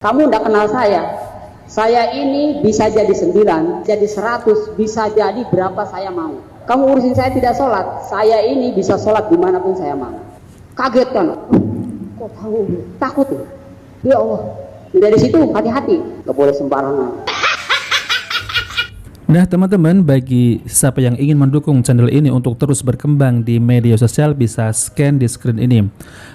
Kamu tidak kenal saya. Saya ini bisa jadi 9, jadi 100, bisa jadi berapa saya mau. Kamu urusin saya tidak sholat, saya ini bisa sholat dimanapun saya mau. Kaget kan? Kok tahu? Takut ya? Ya Allah. Dari situ hati-hati, nggak boleh sembarangan. Nah teman-teman, bagi siapa yang ingin mendukung channel ini untuk terus berkembang di media sosial, bisa scan di screen ini.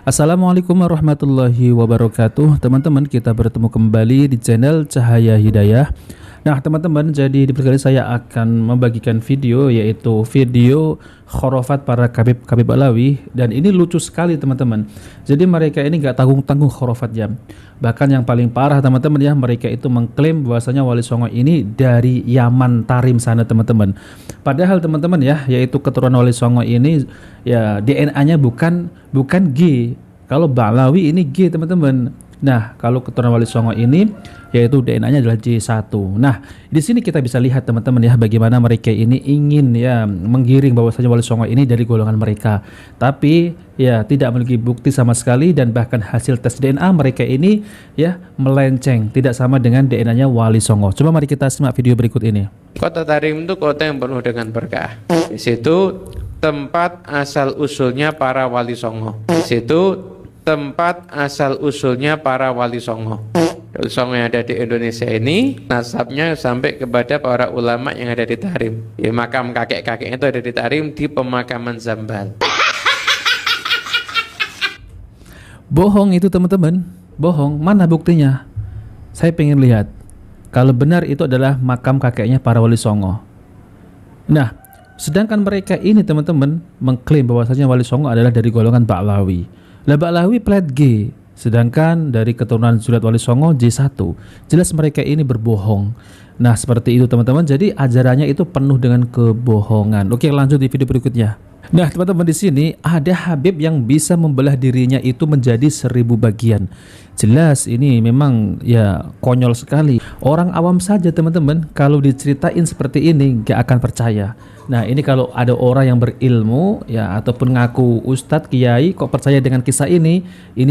Assalamualaikum warahmatullahi wabarakatuh. Teman-teman, kita bertemu kembali di channel Cahaya Hidayah. Nah teman-teman, jadi di kali saya akan membagikan video, yaitu video khurafat para Khabib Alawi. Dan ini lucu sekali teman-teman. Jadi mereka ini gak tanggung-tanggung khurafatnya. Bahkan yang paling parah teman-teman ya, mereka itu mengklaim bahwasanya Wali Songo ini dari Yaman Tarim sana teman-teman. Padahal teman-teman ya, yaitu keturunan Wali Songo ini ya DNA-nya bukan G. Kalau Ba'alawi ini G teman-teman. Nah, kalau keturunan Wali Songo ini yaitu DNA-nya adalah J1. Nah, di sini kita bisa lihat teman-teman ya, bagaimana mereka ini ingin ya menggiring bahwasanya Wali Songo ini dari golongan mereka. Tapi ya tidak memiliki bukti sama sekali, dan bahkan hasil tes DNA mereka ini ya melenceng, tidak sama dengan DNA-nya Wali Songo. Coba mari kita simak video berikut ini. Kota Tarim itu kota yang penuh dengan berkah. Di situ tempat asal usulnya para Wali Songo. Di situ tempat asal usulnya para Wali Songo. Wali Songo yang ada di Indonesia ini nasabnya sampai kepada para ulama yang ada di Tarim. Ya, makam kakek-kakeknya itu ada di Tarim, di pemakaman Zambal. Bohong itu teman-teman, bohong. Mana buktinya? Saya pengen lihat kalau benar itu adalah makam kakeknya para Wali Songo. Nah, sedangkan mereka ini teman-teman mengklaim bahwasanya Wali Songo adalah dari golongan Ba'alawi. Lah Ba'alawi plat G, sedangkan dari keturunan Zuriat Wali Songo J1. Jelas mereka ini berbohong. Nah seperti itu teman-teman, jadi ajarannya itu penuh dengan kebohongan. Oke, lanjut di video berikutnya. Nah teman-teman, di sini ada Habib yang bisa membelah dirinya itu menjadi 1000 bagian. Jelas ini memang ya konyol sekali. Orang awam saja teman-teman kalau diceritain seperti ini gak akan percaya. Nah ini kalau ada orang yang berilmu ya ataupun ngaku ustadz, kiai, kok percaya dengan kisah ini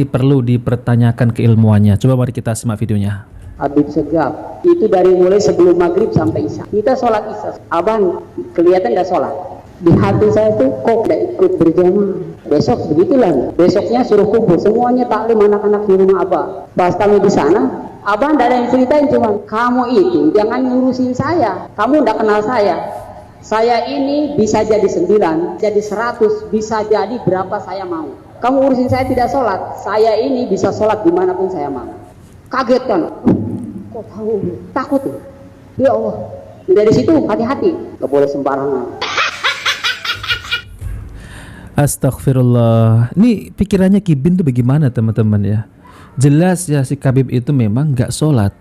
perlu dipertanyakan keilmuannya. Coba mari kita simak videonya. Habib Segaf itu dari mulai sebelum maghrib sampai isya. Kita sholat isya, abang kelihatan gak sholat. Di hati saya tuh kok gak ikut berjamaah. Besok begitulah. Besoknya suruh kumpul semuanya taklim anak-anak di rumah abah. Pas kami di sana, abang tidak ada yang ceritain, cuma kamu itu jangan ngurusin saya. Kamu tidak kenal saya. Saya ini bisa jadi 9, jadi 100, bisa jadi berapa saya mau. Kamu urusin saya tidak sholat, saya ini bisa sholat dimanapun saya mau. Kaget kan? Kok tahu? Takut ya? Ya Allah. Dari situ hati-hati, nggak boleh sembarangan. Astagfirullah. Ini pikirannya Kibin tuh bagaimana teman-teman ya? Jelas ya si Khabib itu memang nggak sholat,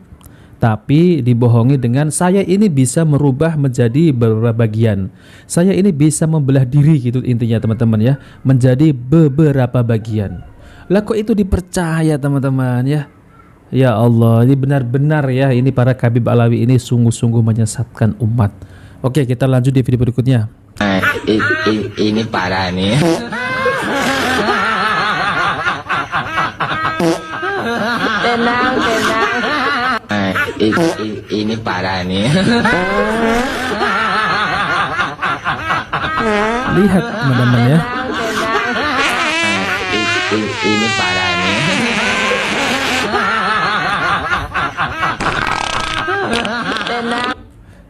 tapi dibohongi dengan saya ini bisa merubah menjadi beberapa bagian. Saya ini bisa membelah diri gitu intinya teman-teman ya, menjadi beberapa bagian. Lah kok itu dipercaya teman-teman ya? Ya Allah, ini benar-benar ya, ini para Khabib Alawi ini sungguh-sungguh menyesatkan umat. Oke, kita lanjut di video berikutnya. Ini parah nih. Tenang. Ini parah nih. Lihat teman-teman ya. Ini parah nih.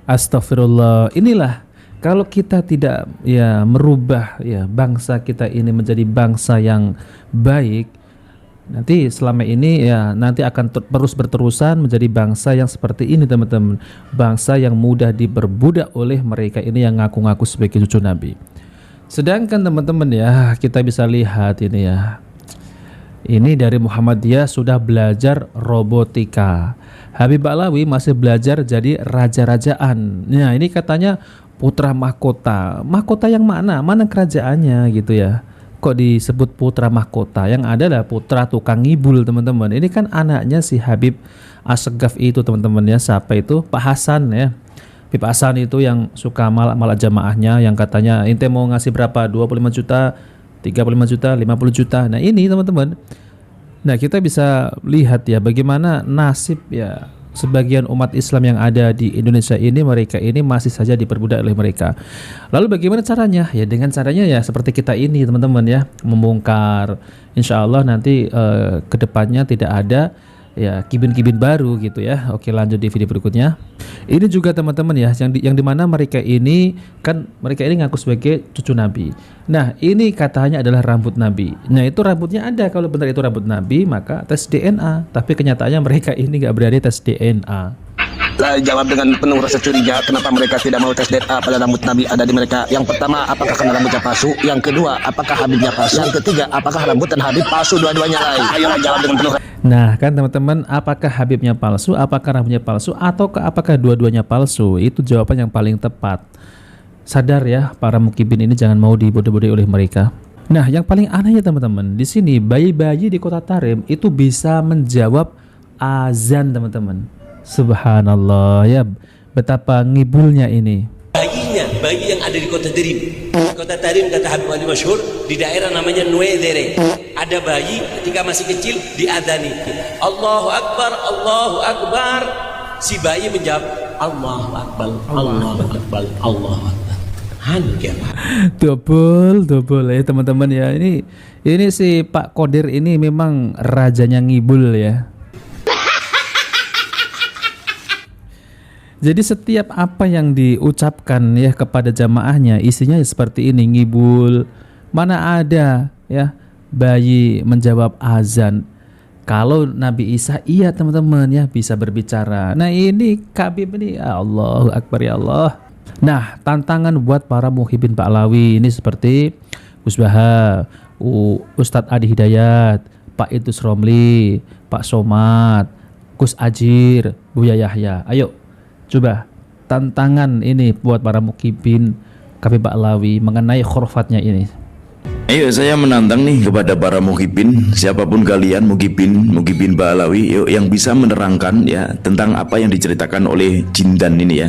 Astagfirullah. Inilah kalau kita tidak ya merubah ya bangsa kita ini menjadi bangsa yang baik, nanti selama ini ya nanti akan terus berterusan menjadi bangsa yang seperti ini teman-teman. Bangsa yang mudah diperbudak oleh mereka ini yang ngaku-ngaku sebagai cucu Nabi. Sedangkan teman-teman ya, kita bisa lihat ini ya. Ini dari Muhammadiyah sudah belajar robotika. Habib Alawi masih belajar jadi raja-rajaan. Nah ini katanya putra mahkota. Mahkota yang mana? Mana kerajaannya gitu ya? Kok disebut putra mahkota? Yang ada adalah putra tukang ngibul teman-teman. Ini kan anaknya si Habib Assegaf itu teman-teman ya. Siapa itu? Pak Hasan ya. Habib Hasan itu yang suka malak-malak jamaahnya, yang katanya ente mau ngasih berapa? 25 juta, 35 juta, 50 juta. Nah ini teman-teman, Nah, kita bisa lihat ya bagaimana nasib ya sebagian umat Islam yang ada di Indonesia ini, mereka ini masih saja diperbudak oleh mereka. Lalu bagaimana caranya? Ya dengan caranya ya seperti kita ini teman-teman ya, membongkar. Insya Allah nanti kedepannya tidak ada ya kibin-kibin baru gitu ya. Oke, lanjut di video berikutnya. Ini juga teman-teman ya yang dimana mereka ini ngaku sebagai cucu Nabi. Nah ini katanya adalah rambut Nabi. Nah itu rambutnya ada, kalau benar itu rambut Nabi maka tes DNA. Tapi kenyataannya mereka ini nggak berani tes DNA. Saya jawab dengan penuh rasa curiga kenapa mereka tidak mau tes DNA pada rambut Nabi ada di mereka. Yang pertama, apakah karena rambutnya palsu? Yang kedua, apakah Habibnya palsu? Yang ketiga, apakah rambut dan Habib palsu dua-duanya lain? Ayo jawab dengan penuh. Nah kan teman-teman, apakah Habibnya palsu, apakah rambutnya palsu, atau apakah dua-duanya palsu? Itu jawaban yang paling tepat. Sadar ya para mukibin ini, jangan mau dibodoh-bodohi oleh mereka. Nah yang paling aneh ya teman-teman, di sini bayi-bayi di kota Tarim itu bisa menjawab azan teman-teman. Subhanallah ya, betapa ngibulnya ini. Bayi yang ada di kota Tarim. Kota Tarim kata Habib Ali masyhur di daerah namanya Nuedere. Ada bayi ketika masih kecil diadani. Allahu Akbar, Allahu Akbar. Si bayi menjawab Allahu Akbar, Allahu Akbar, Allahu Akbar. Double ya teman-teman ya. Ini si Pak Kodir ini memang rajanya ngibul ya. Jadi setiap apa yang diucapkan ya kepada jamaahnya isinya seperti ini, ngibul. Mana ada ya bayi menjawab azan. Kalau Nabi Isa iya teman-teman ya bisa berbicara. Nah ini Habib ini Allahu Akbar ya Allah. Nah tantangan buat para muhibin Pak Alawi ini seperti Gus Baha, Ustadz Adi Hidayat, Pak Idrus Romli, Pak Somad, Gus Ajir, Buya Yahya. Ayo coba tantangan ini buat para mukibin Habib Pak Alawi mengenai khurafatnya ini. Ayo saya menantang nih kepada para muhibin, siapapun kalian mukibin Pak Alawi, yuk yang bisa menerangkan ya tentang apa yang diceritakan oleh Jindan ini ya.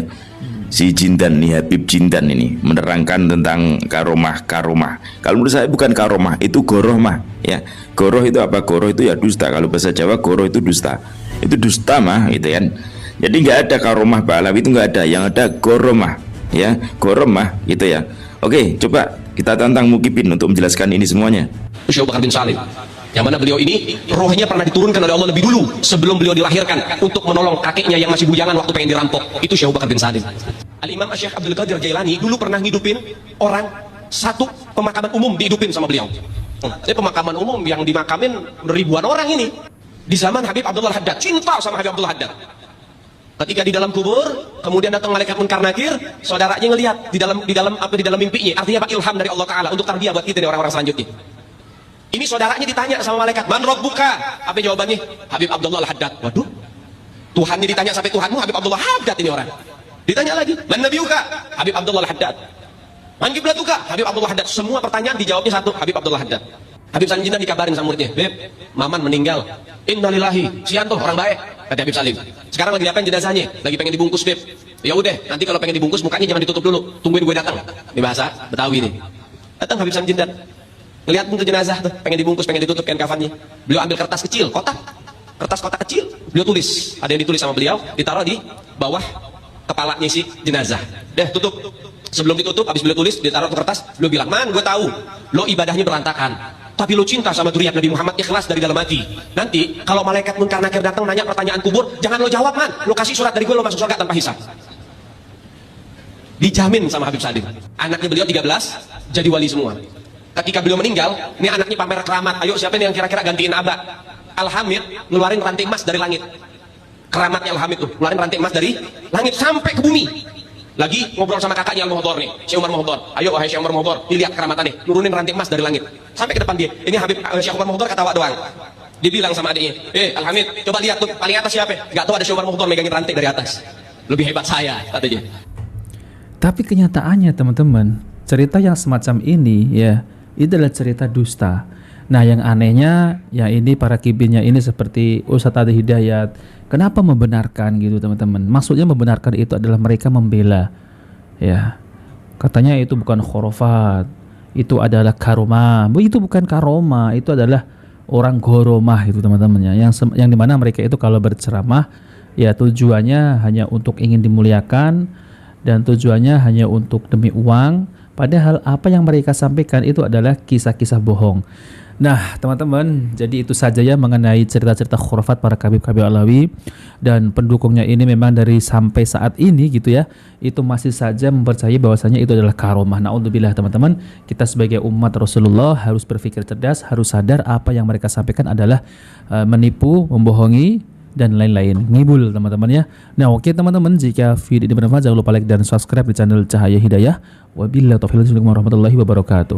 Si Jindan nih, Habib Jindan ini menerangkan tentang karomah. Kalau menurut saya bukan karomah, itu gorohmah ya. Goroh itu apa? Goroh itu ya dusta. Kalau bahasa Jawa goroh itu dusta. Itu dusta mah gitu kan. Jadi nggak ada karomah Pak Alawi, itu nggak ada. Yang ada goromah ya, goromah gitu ya. Oke, coba kita tantang mukibin untuk menjelaskan ini semuanya. Syekh Abu Bakar bin Salim, yang mana beliau ini rohnya pernah diturunkan oleh Allah lebih dulu sebelum beliau dilahirkan untuk menolong kakeknya yang masih bujangan waktu pengen dirampok. Itu Syekh Abu Bakar bin Salim. Al-Imam Syekh Abdul Qadir Jailani dulu pernah ngidupin orang satu pemakaman umum, dihidupin sama beliau. Ini pemakaman umum yang dimakamin ribuan orang ini. Di zaman Habib Abdullah Haddad, cinta sama Habib Abdullah Haddad. Ketika di dalam kubur, kemudian datang malaikat Munkar Nakir, saudaranya ngelihat di dalam mimpinya. Artinya apa? Ilham dari Allah Taala untuk tarbiyah buat kita nih orang-orang selanjutnya. Ini saudaranya ditanya sama malaikat, "Man rabbuka?" Apa jawabannya? Habib Abdullah Haddad. Waduh. Tuhannya ditanya sampai Tuhanmu Habib Abdullah Haddad ini orang. Ditanya lagi, "Man nabiyuka?" Habib Abdullah Haddad. "Man kiblatuka?" Habib Abdullah Haddad. Semua pertanyaan dijawabnya satu, Habib Abdullah Haddad. Habib Salim Jindan dikabarin sama muridnya, "Beb, Maman meninggal. Innalillahi, sian tuh orang baik," kata Habib Salim. "Sekarang lagi diapain jenazahnya? Lagi pengen dibungkus, Beb." "Ya udah, nanti kalau pengen dibungkus mukanya jangan ditutup dulu. Tungguin gue datang." Ini bahasa Betawi nih. Datang Habib Salim Jindan. Ngelihat untuk jenazah tuh, pengen dibungkus, pengen ditutup kain kafannya. Beliau ambil kertas kecil, kertas kotak kecil, beliau tulis. Ada yang ditulis sama beliau, ditaruh di bawah kepalanya si jenazah. Deh, tutup. Sebelum ditutup, habis beliau tulis, ditaruh ke kertas, beliau bilang, "Man, gue tahu, lo ibadahnya berantakan. Tapi lo cinta sama zuriat Nabi Muhammad, ikhlas dari dalam hati. Nanti kalau malaikat Munkar Nakir datang nanya pertanyaan kubur, jangan lo jawab, man. Lo kasih surat dari gue, lo masuk surga tanpa hisab." Dijamin sama Habib Salim. Anaknya beliau 13 jadi wali semua. Ketika beliau meninggal, ini anaknya pamer keramat. Ayo siapa nih yang kira-kira gantiin Aba? Al-Hamid ngeluarin ranting emas dari langit. Keramatnya Al-Hamid tuh, ngeluarin ranting emas dari langit sampai ke bumi. Lagi ngobrol sama kakaknya Al-Muhdor nih, Syekh Umar Muhdor. "Ayo wahai Syekh Umar Muhdor, dilihat keramatannya, nurunin ranting emas dari langit." Sampai ke depan dia. Ini Habib Syekh Umar Muhdor ketawa doang. Dia bilang sama adiknya, Al-Hamid, coba lihat tuh paling atas siapa? Gak tahu ada Syekh Umar Muhdor megangin ranting dari atas. Lebih hebat saya, katanya. Tapi kenyataannya teman-teman, cerita yang semacam ini ya, itu adalah cerita dusta. Nah yang anehnya ya ini para kibinnya ini seperti Ustadz Adi Hidayat, kenapa membenarkan gitu teman-teman? Maksudnya membenarkan itu adalah mereka membela ya, katanya itu bukan khurafat, itu adalah karomah. Itu bukan karomah, itu adalah orang goromah itu teman-teman ya, yang dimana mereka itu kalau berceramah ya tujuannya hanya untuk ingin dimuliakan dan tujuannya hanya untuk demi uang, padahal apa yang mereka sampaikan itu adalah kisah-kisah bohong. Nah teman-teman, jadi itu saja ya mengenai cerita-cerita khurafat para Habib-Habib Alawi, dan pendukungnya ini memang dari sampai saat ini gitu ya, itu masih saja mempercayai bahwasanya itu adalah karomah. Naudzubillah teman-teman, kita sebagai umat Rasulullah harus berpikir cerdas, harus sadar apa yang mereka sampaikan adalah menipu, membohongi, dan lain-lain, ngibul teman-teman ya. Nah oke teman-teman, jika video ini bermanfaat jangan lupa like dan subscribe di channel Cahaya Hidayah. Wabillahi taufiq wal hidayah warahmatullahi wabarakatuh.